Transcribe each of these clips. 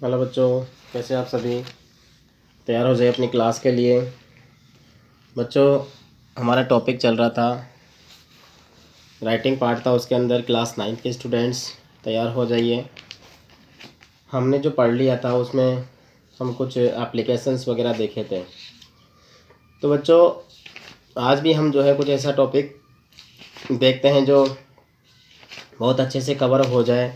Hello बच्चों, कैसे आप सभी? तैयार हो जाए अपनी क्लास के लिए। बच्चों, हमारा टॉपिक चल रहा था, राइटिंग पार्ट था, उसके अंदर क्लास 9 के स्टूडेंट्स तैयार हो जाइए। हमने जो पढ़ लिया था उसमें हम कुछ एप्लीकेशंस वगैरह देखे थे। तो बच्चों, आज भी हम जो है कुछ ऐसा टॉपिक देखते हैं जो बहुत अच्छे से कवर हो जाए,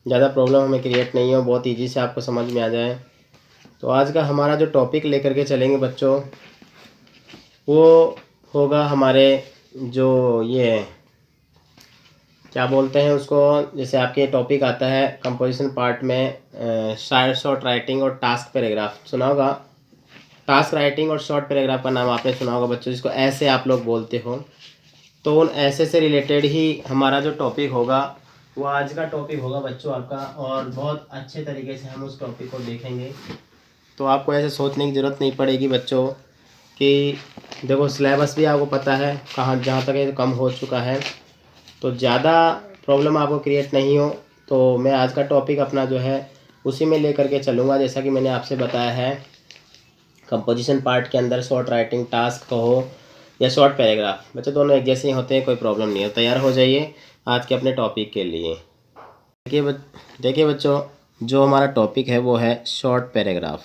ज़्यादा प्रॉब्लम हमें क्रिएट नहीं हो, बहुत ईजी से आपको समझ में आ जाए। तो आज का हमारा जो टॉपिक लेकर के चलेंगे बच्चों, वो होगा हमारे जो ये क्या बोलते हैं उसको, जैसे आपके टॉपिक आता है कंपोजिशन पार्ट में शॉर्ट राइटिंग और टास्क पैराग्राफ सुना होगा। टास्क राइटिंग और शॉर्ट पैराग्राफ का नाम आपने सुना होगा बच्चों, जिसको ऐसे आप लोग बोलते हो। तो उन ऐसे से रिलेटेड ही हमारा जो टॉपिक होगा वो आज का टॉपिक होगा बच्चों आपका, और बहुत अच्छे तरीके से हम उस टॉपिक को देखेंगे। तो आपको ऐसे सोचने की ज़रूरत नहीं पड़ेगी बच्चों कि देखो सिलेबस भी आपको पता है कहाँ, जहाँ तक ये कम हो चुका है, तो ज़्यादा प्रॉब्लम आपको क्रिएट नहीं हो। तो मैं आज का टॉपिक अपना जो है उसी में लेकर के चलूँगा, जैसा कि मैंने आपसे बताया है। कंपोजिशन पार्ट के अंदर शॉर्ट राइटिंग टास्क कहो या शॉर्ट पैराग्राफ, बच्चे दोनों एक जैसे ही होते हैं, कोई प्रॉब्लम नहीं है। तैयार हो जाइए आज के अपने टॉपिक के लिए। देखिए बच्चों, जो हमारा टॉपिक है वो है शॉर्ट पैराग्राफ।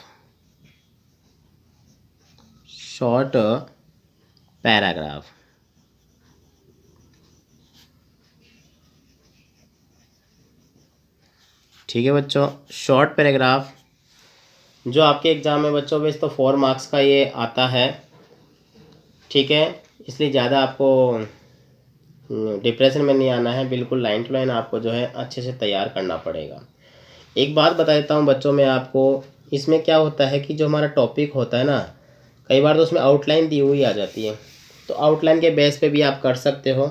शॉर्ट पैराग्राफ, ठीक है बच्चों। शॉर्ट पैराग्राफ जो आपके एग्ज़ाम में बच्चों बेस तो 4 मार्क्स का ये आता है, ठीक है। इसलिए ज़्यादा आपको डिप्रेशन में नहीं आना है, बिल्कुल लाइन टू लाइन आपको जो है अच्छे से तैयार करना पड़ेगा। एक बात बता देता हूँ बच्चों मैं आपको, इसमें क्या होता है कि जो हमारा टॉपिक होता है ना, कई बार तो उसमें आउटलाइन दी हुई आ जाती है, तो आउटलाइन के बेस पे भी आप कर सकते हो,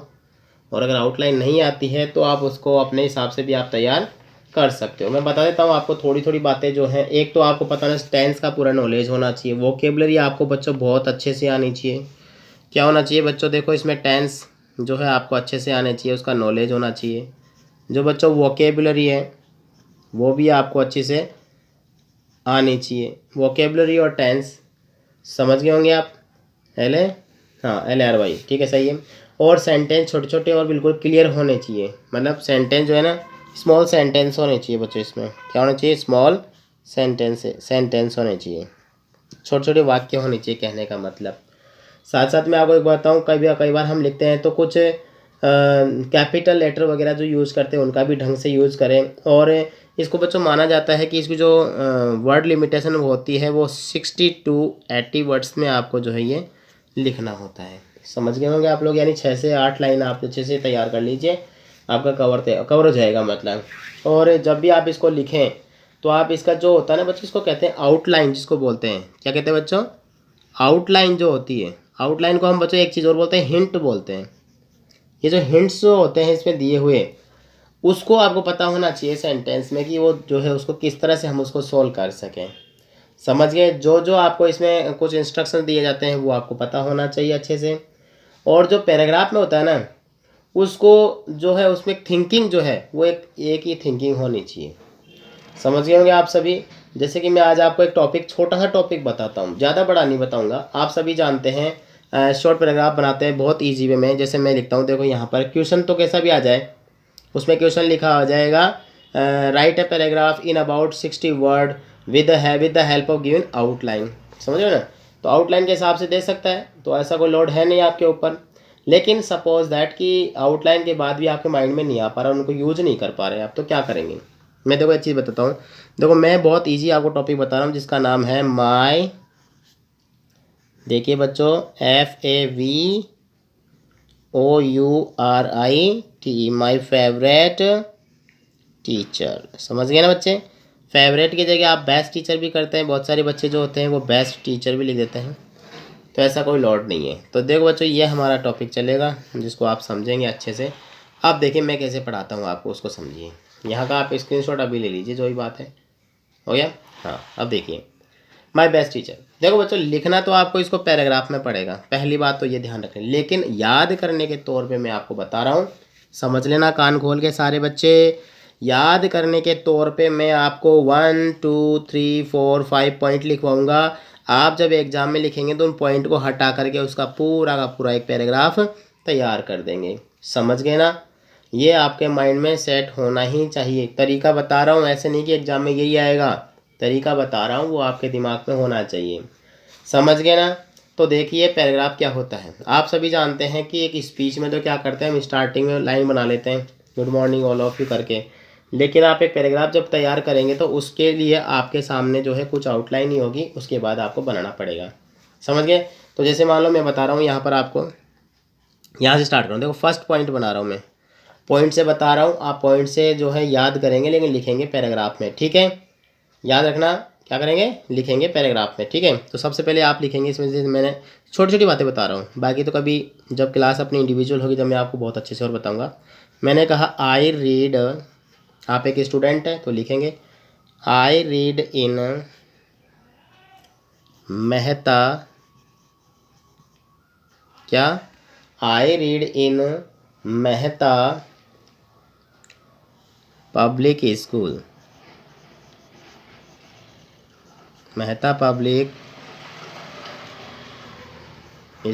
और अगर आउटलाइन नहीं आती है तो आप उसको अपने हिसाब से भी आप तैयार कर सकते हो। मैं बता देता हूँ आपको थोड़ी थोड़ी बातें जो हैं। एक तो आपको पता ना, टेंस का पूरा नॉलेज होना चाहिए, वोकेबलरी आपको बच्चों बहुत अच्छे से आनी चाहिए। क्या होना चाहिए बच्चों, देखो इसमें टेंस जो है आपको अच्छे से आने चाहिए, उसका नॉलेज होना चाहिए। जो बच्चों वोकेबलरी है वो भी आपको अच्छे से आनी चाहिए। वोकेबलरी और टेंस समझ गए होंगे आप। LRY, ठीक है, सही है। और सेंटेंस छोटे छोटे और बिल्कुल क्लियर होने चाहिए, मतलब सेंटेंस जो है ना, स्मॉल सेंटेंस होने चाहिए बच्चों। इसमें क्या होना चाहिए, स्मॉल सेंटेंस होने चाहिए, छोटे छोटे वाक्य होने चाहिए, कहने का मतलब। साथ साथ में आपको एक बताऊँ, कई बार हम लिखते हैं तो कुछ कैपिटल लेटर वगैरह जो यूज़ करते हैं उनका भी ढंग से यूज़ करें। और इसको बच्चों माना जाता है कि इसकी जो वर्ड लिमिटेशन होती है वो 60 to 80 वर्ड्स में आपको जो है ये लिखना होता है। समझ गए होंगे आप लोग, यानी 6 से 8 लाइन आप अच्छे से तैयार कर लीजिए, आपका कवर हो जाएगा मतलब। और जब भी आप इसको लिखें तो आप इसका जो होता है ना बच्चों, इसको कहते हैं आउटलाइन, जिसको बोलते हैं, क्या कहते हैं बच्चों, आउटलाइन जो होती है। आउटलाइन को हम बच्चों एक चीज़ और बोलते हैं, हिंट बोलते हैं। ये जो हिंट्स जो होते हैं इसमें दिए हुए, उसको आपको पता होना चाहिए सेंटेंस में कि वो जो है उसको किस तरह से हम उसको सोल्व कर सकें। समझ गए। जो जो आपको इसमें कुछ इंस्ट्रक्शन दिए जाते हैं वो आपको पता होना चाहिए अच्छे से। और जो पैराग्राफ में होता है ना, उसको जो है उसमें थिंकिंग जो है वो एक ही थिंकिंग होनी चाहिए। समझ गए होंगे आप सभी। जैसे कि मैं आज आपको एक टॉपिक, छोटा सा टॉपिक बताता हूँ, ज़्यादा बड़ा नहीं बताऊँगा। आप सभी जानते हैं शॉर्ट पैराग्राफ बनाते हैं बहुत ईजी वे में। जैसे मैं लिखता हूँ, देखो यहाँ पर क्वेश्चन तो कैसा भी आ जाए, उसमें क्वेश्चन लिखा आ जाएगा, right a paragraph in about 60 word with the help of given outline. समझ रहे हो ना। तो आउटलाइन के हिसाब से दे सकता है, तो ऐसा कोई लोड है नहीं आपके ऊपर। लेकिन सपोज दैट कि आउटलाइन के बाद भी आपके माइंड में नहीं आ पा रहा, उनको यूज नहीं कर पा रहे आप, तो क्या करेंगे। मैं देखो एक चीज़ बताता हूँ। देखो मैं बहुत इजी आपको टॉपिक बता रहा हूँ जिसका नाम है माई, देखिए बच्चों, FAVOURIT, माई फेवरेट टीचर। समझ गए ना बच्चे। फेवरेट की जगह आप बेस्ट टीचर भी करते हैं, बहुत सारे बच्चे जो होते हैं वो बेस्ट टीचर भी लिख देते हैं, तो ऐसा कोई लॉट नहीं है। तो देखो बच्चों, ये हमारा टॉपिक चलेगा जिसको आप समझेंगे अच्छे से। अब देखिए मैं कैसे पढ़ाता हूँ आपको, उसको समझिए। यहाँ का आप स्क्रीनशॉट अभी ले लीजिए, जो ही बात है। हो गया। हाँ, अब देखिए माई बेस्ट टीचर। देखो बच्चों, लिखना तो आपको इसको पैराग्राफ में पड़ेगा, पहली बात तो ये ध्यान रखें। लेकिन याद करने के तौर पे मैं आपको बता रहा हूँ, समझ लेना कान खोल के सारे बच्चे, याद करने के तौर पे मैं आपको 1 2 3 4 5 पॉइंट लिखवाऊंगा। आप जब एग्ज़ाम में लिखेंगे तो उन पॉइंट को हटा करके उसका पूरा का पूरा एक पैराग्राफ तैयार कर देंगे। समझ गए ना? ये आपके माइंड में सेट होना ही चाहिए। तरीका बता रहा हूँ, ऐसे नहीं कि एग्ज़ाम में यही आएगा, तरीका बता रहा हूँ वो आपके दिमाग में होना चाहिए। समझ गए ना? तो देखिए पैराग्राफ क्या होता है। आप सभी जानते हैं कि एक स्पीच में तो क्या करते हैं, हम स्टार्टिंग में लाइन बना लेते हैं good morning all of you करके, लेकिन आप एक पैराग्राफ जब तैयार करेंगे तो उसके लिए आपके सामने जो है कुछ आउटलाइन ही होगी, उसके बाद आपको बनाना पड़ेगा। समझ गए? तो जैसे मान लो मैं बता रहा हूँ यहाँ पर आपको, यहाँ से स्टार्ट करूँ। देखो फर्स्ट पॉइंट बना रहा हूँ मैं, पॉइंट से बता रहा हूँ, आप पॉइंट से जो है याद करेंगे लेकिन लिखेंगे पैराग्राफ में। ठीक है, याद रखना क्या करेंगे, लिखेंगे पैराग्राफ में। ठीक है, तो सबसे पहले आप लिखेंगे इसमें, जैसे मैंने छोटी छोटी बातें बता रहा हूँ, बाकी तो कभी जब क्लास अपनी इंडिविजुअल होगी जब मैं आपको बहुत अच्छे से और बताऊँगा। मैंने कहा आई रीड, आप एक स्टूडेंट है तो लिखेंगे आई रीड इन मेहता, क्या, I read in Mehta public school, Mehta public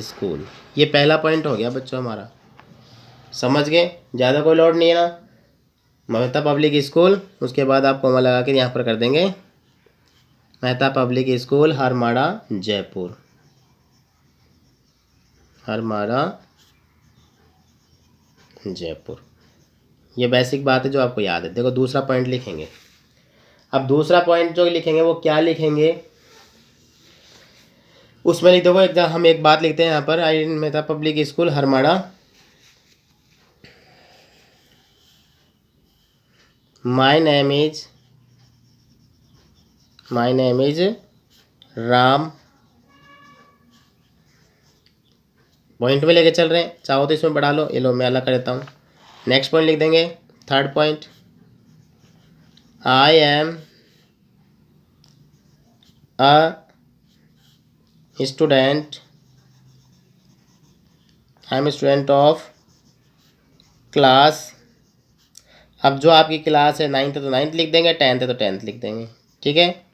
school. ये पहला पॉइंट हो गया बच्चों हमारा। समझ गए? ज़्यादा कोई लोड नहीं है ना, मेहता पब्लिक स्कूल, उसके बाद आप कॉमा लगा के यहाँ पर कर देंगे मेहता पब्लिक स्कूल हरमाड़ा जयपुर, हरमाड़ा जयपुर। ये बेसिक बात है जो आपको याद है। देखो दूसरा पॉइंट लिखेंगे। अब दूसरा पॉइंट जो लिखेंगे वो क्या लिखेंगे, उसमें लिख दो एकदम, हम एक बात लिखते हैं यहाँ पर, I Mehta public school Harmada, my name is Ram, point में लेके चल रहे हैं, चाहो तो इसमें बढ़ा लो, ये लो मैं अलग कर देता हूँ। नेक्स्ट पॉइंट लिख देंगे, third point, I am a student, I am student of class. अब जो आपकी क्लास है 9th है तो 9th लिख देंगे, 10th है तो 10th लिख देंगे। ठीक है,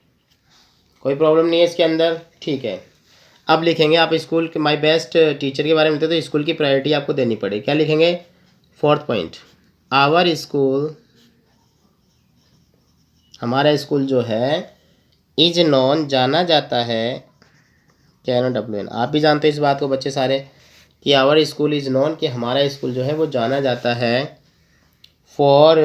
कोई प्रॉब्लम नहीं है इसके अंदर। ठीक है, अब लिखेंगे आप स्कूल के माय बेस्ट टीचर के बारे में लिखते तो स्कूल की प्रायोरिटी आपको देनी पड़ेगी। क्या लिखेंगे, फोर्थ पॉइंट, आवर स्कूल, हमारा स्कूल जो है, इज नॉन, जाना जाता है, KNOWN, आप भी जानते हैं इस बात को बच्चे सारे, कि आवर स्कूल इज नॉन, कि हमारा स्कूल जो है वो जाना जाता है फॉर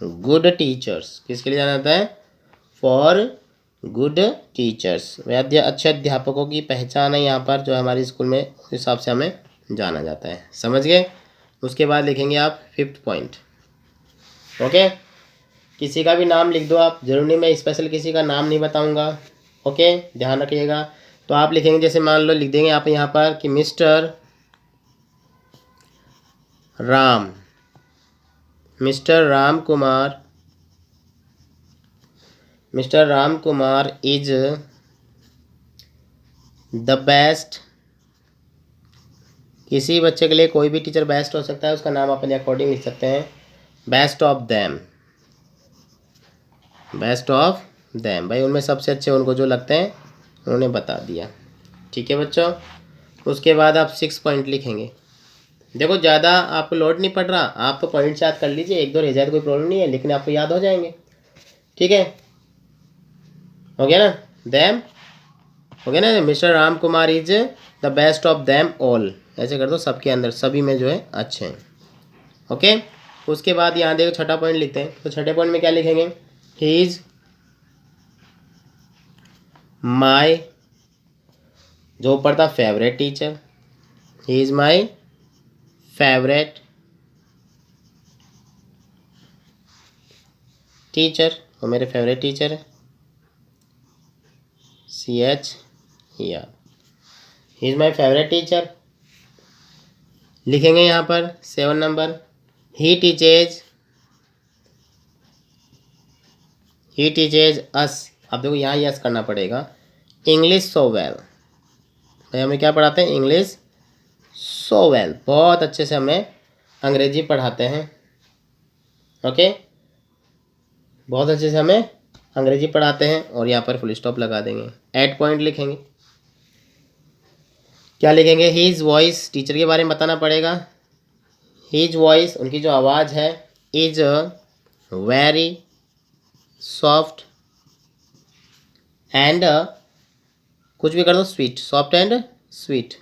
गुड टीचर्स। किसके लिए जाना जाता है, फॉर गुड टीचर्स, अच्छे अध्यापकों की पहचान है यहाँ पर जो हमारे स्कूल में, उस हिसाब से हमें जाना जाता है। समझ गए? उसके बाद लिखेंगे आप फिफ्थ पॉइंट। ओके, किसी का भी नाम लिख दो आप, जरूरी नहीं मैं स्पेशल किसी का नाम नहीं बताऊंगा। ओके, ध्यान रखिएगा। तो आप लिखेंगे, जैसे मान लो लिख देंगे आप यहाँ पर कि mister Ram Kumar is the best, किसी बच्चे के लिए कोई भी टीचर बेस्ट हो सकता है, उसका नाम अपने अकॉर्डिंग लिख सकते हैं, बेस्ट ऑफ देम, भाई उनमें सबसे अच्छे उनको जो लगते हैं उन्होंने बता दिया। ठीक है बच्चों, उसके बाद आप 6 पॉइंट लिखेंगे। देखो ज़्यादा आपको लोड नहीं पड़ रहा, आप तो पॉइंट्स याद कर लीजिए, एक दो रह जाए तो कोई प्रॉब्लम नहीं है, लेकिन आपको याद हो जाएंगे। ठीक है, हो गया ना, देम हो गया ना, mister Ram Kumar is the best of them all, ऐसे कर दो, सबके अंदर सभी में जो है अच्छे हैं। ओके, उसके बाद यहाँ देखो छठा पॉइंट लिखते हैं, तो छठे पॉइंट में क्या लिखेंगे, ही इज माई, जो ऊपर था favourite teacher, he is my favourite teacher, वो मेरे फेवरेट टीचर है, CH या he is my favourite teacher. लिखेंगे यहाँ पर 7 नंबर, ही टीचेज अस। अब देखो यहाँ यस करना पड़ेगा, इंग्लिश सो वेल, भाई हमें क्या पढ़ाते हैं, इंग्लिश सो वेल, बहुत अच्छे से हमें अंग्रेजी पढ़ाते हैं। ओके, बहुत अच्छे से हमें अंग्रेजी पढ़ाते हैं। और यहाँ पर फुल स्टॉप लगा देंगे, एट पॉइंट लिखेंगे। क्या लिखेंगे? हीज वॉइस, टीचर के बारे में बताना पड़ेगा। हीज वॉइस, उनकी जो आवाज़ है, इज वेरी सॉफ्ट एंड, कुछ भी कर दो, sweet, soft and sweet.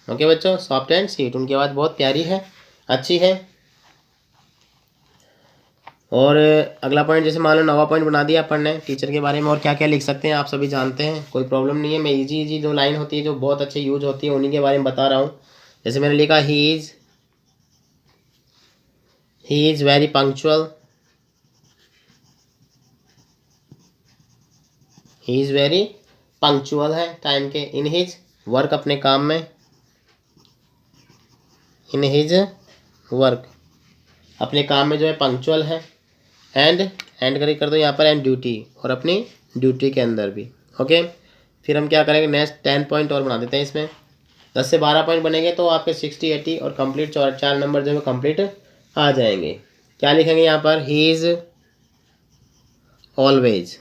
Okay बच्चों, सॉफ्ट एंड स्वीट, उनकी आवाज़ बहुत प्यारी है, अच्छी है। और अगला पॉइंट, जैसे मान लो 9वां पॉइंट बना दिया अपन ने टीचर के बारे में, और क्या क्या लिख सकते हैं आप सभी जानते हैं, कोई प्रॉब्लम नहीं है। मैं इजी इजी जो लाइन होती है जो बहुत अच्छे यूज होती है उन्हीं के बारे में बता रहा हूँ। जैसे मैंने लिखा, ही is very punctual, he is very punctual है टाइम के, इन हिज वर्क, अपने काम में, इन हिज वर्क, अपने काम में जो है पंक्चुअल है। एंड कर दो यहाँ पर, एंड ड्यूटी, और अपनी ड्यूटी के अंदर भी। ओके, फिर हम क्या करेंगे, नेक्स्ट 10 पॉइंट और बना देते हैं। इसमें 10 से 12 पॉइंट बनेंगे तो आपके 60, 80 और कंप्लीट 4 नंबर जो है कंप्लीट आ जाएंगे। क्या लिखेंगे यहाँ पर? ही is always,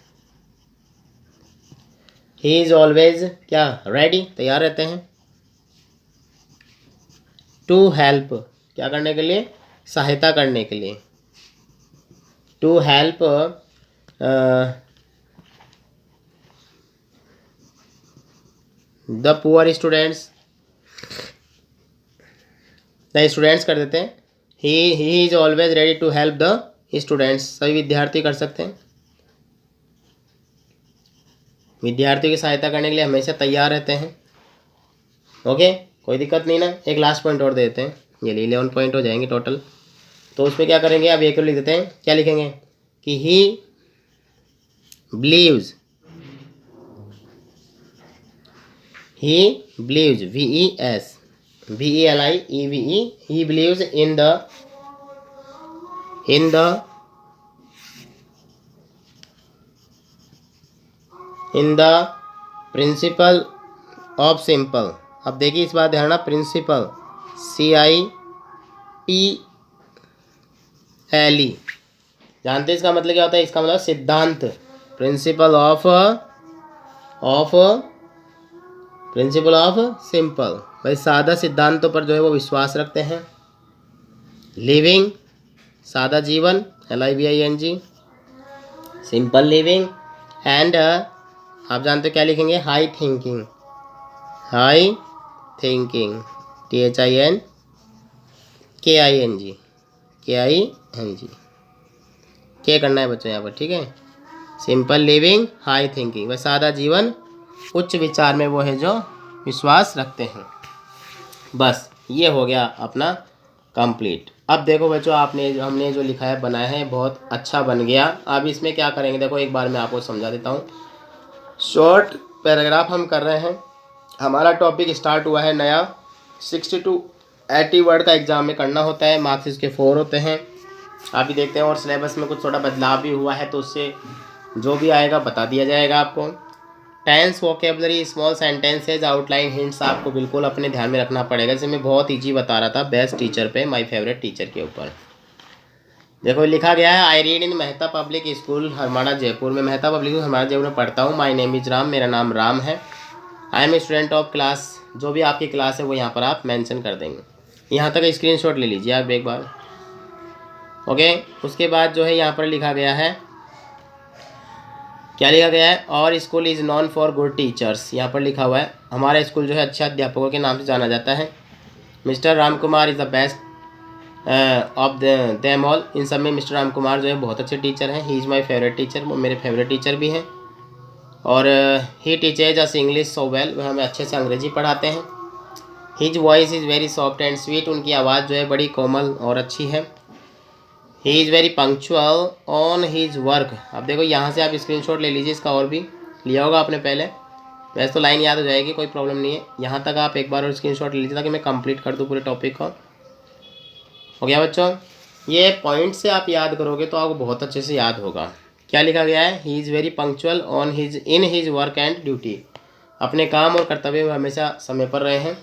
he is always क्या, रेडी, तैयार रहते हैं। टू हेल्प, क्या करने के लिए? सहायता करने के लिए। To help the poor students, the students कर देते हैं। He is always ready to help the students, सभी विद्यार्थी कर सकते हैं। विद्यार्थियों की सहायता करने के लिए हमेशा तैयार रहते हैं। ओके, कोई दिक्कत नहीं ना। एक लास्ट पॉइंट और देते हैं, ये 11 पॉइंट हो जाएंगे टोटल। तो उसमें क्या करेंगे, अब एक लिख देते हैं। क्या लिखेंगे कि he believes, VES, VELIEVE, he believes in the principle of simple. अब देखिए इस बात ध्यान रखना, प्रिंसिपल CIPLE, जानते हैं इसका मतलब क्या होता है? इसका मतलब सिद्धांत, प्रिंसिपल ऑफ सिंपल, भाई सादा सिद्धांतों पर जो है वो विश्वास रखते हैं। लिविंग, सादा जीवन, LIVING, सिंपल लिविंग। एंड आप जानते हो क्या लिखेंगे? हाई थिंकिंग, THINKING, क्या करना है बच्चों यहाँ पर, ठीक है? सिंपल लिविंग, हाई थिंकिंग, वह सादा जीवन, उच्च विचार में वो है जो विश्वास रखते हैं। बस ये हो गया अपना कंप्लीट। अब देखो बच्चों, हमने जो लिखा है, बनाया है, बहुत अच्छा बन गया। अब इसमें क्या करेंगे, देखो एक बार मैं आपको समझा देता हूँ। शॉर्ट पैराग्राफ हम कर रहे हैं। हमारा टॉपिक स्टार्ट हुआ है नया, 60 to 80 वर्ड का एग्ज़ाम में करना होता है, मार्क्स इसके 4 होते हैं। आप भी देखते हैं, और सिलेबस में कुछ थोड़ा बदलाव भी हुआ है, तो उससे जो भी आएगा बता दिया जाएगा आपको। Tense, vocabulary, small sentences, outline, hints आपको बिल्कुल अपने ध्यान में रखना पड़ेगा। जैसे मैं बहुत ईजी बता रहा था बेस्ट टीचर पे, माय फेवरेट टीचर के ऊपर। देखो लिखा गया है, I read in Mehta public school Harmada Jaipur में, मेहता पब्लिक स्कूल हरमाड़ा जयपुर में पढ़ता हूँ। माय नेम इज़ राम, मेरा नाम राम है। I am student of class, जो भी आपकी क्लास है वो यहाँ पर आप मेंशन कर देंगे। यहाँ तक स्क्रीनशॉट ले लीजिए आप एक बार। ओके, उसके बाद जो है यहाँ पर लिखा गया है, क्या लिखा गया है? और school is non for good teachers, यहाँ पर लिखा हुआ है हमारा स्कूल जो है अच्छे अध्यापकों के नाम से जाना जाता है। Mister Ram Kumar is the best of them all, इन सब में मिस्टर राम कुमार जो है बहुत अच्छे टीचर हैं। He is my favourite teacher, वो मेरे फेवरेट टीचर भी हैं। और he teaches us English so well, वह हमें अच्छे से अंग्रेजी पढ़ाते हैं। His voice is very soft and sweet, उनकी आवाज़ जो है बड़ी कोमल और अच्छी है। He is very punctual on his work. अब देखो यहाँ से आप स्क्रीनशॉट ले लीजिए, इसका और भी लिया होगा आपने पहले, वैसे तो लाइन याद हो जाएगी, कोई प्रॉब्लम नहीं है। यहाँ तक आप एक बार और स्क्रीनशॉट ले लीजिए ताकि मैं कंप्लीट कर दूँ पूरे टॉपिक को। हो गया बच्चों? ये पॉइंट से आप याद करोगे तो आपको बहुत अच्छे से याद होगा। क्या लिखा गया है? He is very punctual in his work and duty, अपने काम और कर्तव्य में हमेशा समय पर रहे हैं।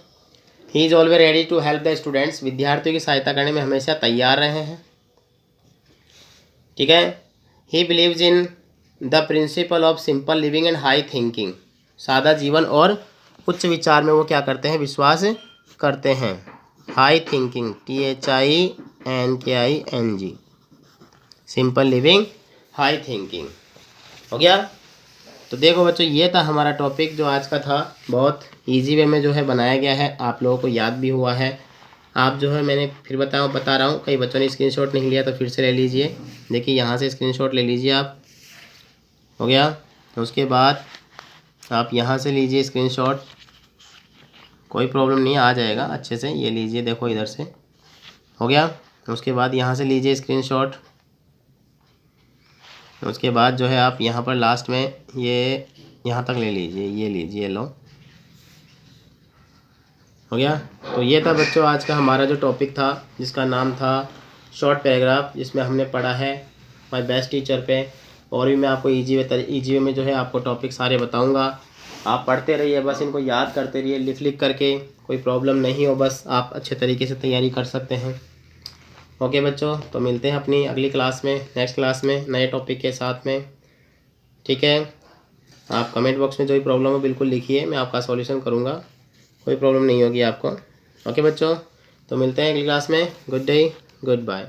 He is always ready to help the students, विद्यार्थियों की सहायता करने में हमेशा तैयार रहे हैं। ठीक है। He believes in the principle of simple living and high thinking, सादा जीवन और उच्च विचार में वो क्या करते हैं, विश्वास करते हैं। High thinking, THINKING, simple living, high thinking. हो गया। तो देखो बच्चों, ये था हमारा टॉपिक जो आज का था। बहुत इजी वे में जो है बनाया गया है, आप लोगों को याद भी हुआ है। आप जो है, मैंने फिर बता रहा हूँ, कई बच्चों ने स्क्रीनशॉट नहीं लिया तो फिर से ले लीजिए। देखिए यहाँ से स्क्रीनशॉट ले लीजिए आप। हो गया। तो उसके बाद आप यहाँ से लीजिए स्क्रीनशॉट, कोई प्रॉब्लम नहीं, आ जाएगा अच्छे से। ये लीजिए, देखो इधर से। हो गया। तो उसके बाद यहाँ से लीजिए स्क्रीनशॉट। उसके बाद जो है आप यहाँ पर लास्ट में ये यहाँ तक ले लीजिए, ये लीजिए, लो। हो गया। तो ये था बच्चों आज का हमारा जो टॉपिक था, जिसका नाम था शॉर्ट पैराग्राफ, जिसमें हमने पढ़ा है माय बेस्ट टीचर पे। और भी मैं आपको इजी वे में जो है आपको टॉपिक सारे बताऊंगा। आप पढ़ते रहिए, बस इनको याद करते रहिए लिख करके, कोई प्रॉब्लम नहीं हो, बस आप अच्छे तरीके से तैयारी कर सकते हैं। ओके बच्चों, तो मिलते हैं अपनी अगली क्लास में, नेक्स्ट क्लास में नए टॉपिक के साथ में। ठीक है। आप कमेंट बॉक्स में जो भी प्रॉब्लम हो बिल्कुल लिखिए, मैं आपका सॉल्यूशन करूँगा, कोई प्रॉब्लम नहीं होगी आपको। ओके बच्चों, तो मिलते हैं अगली क्लास में। Good day, good bye.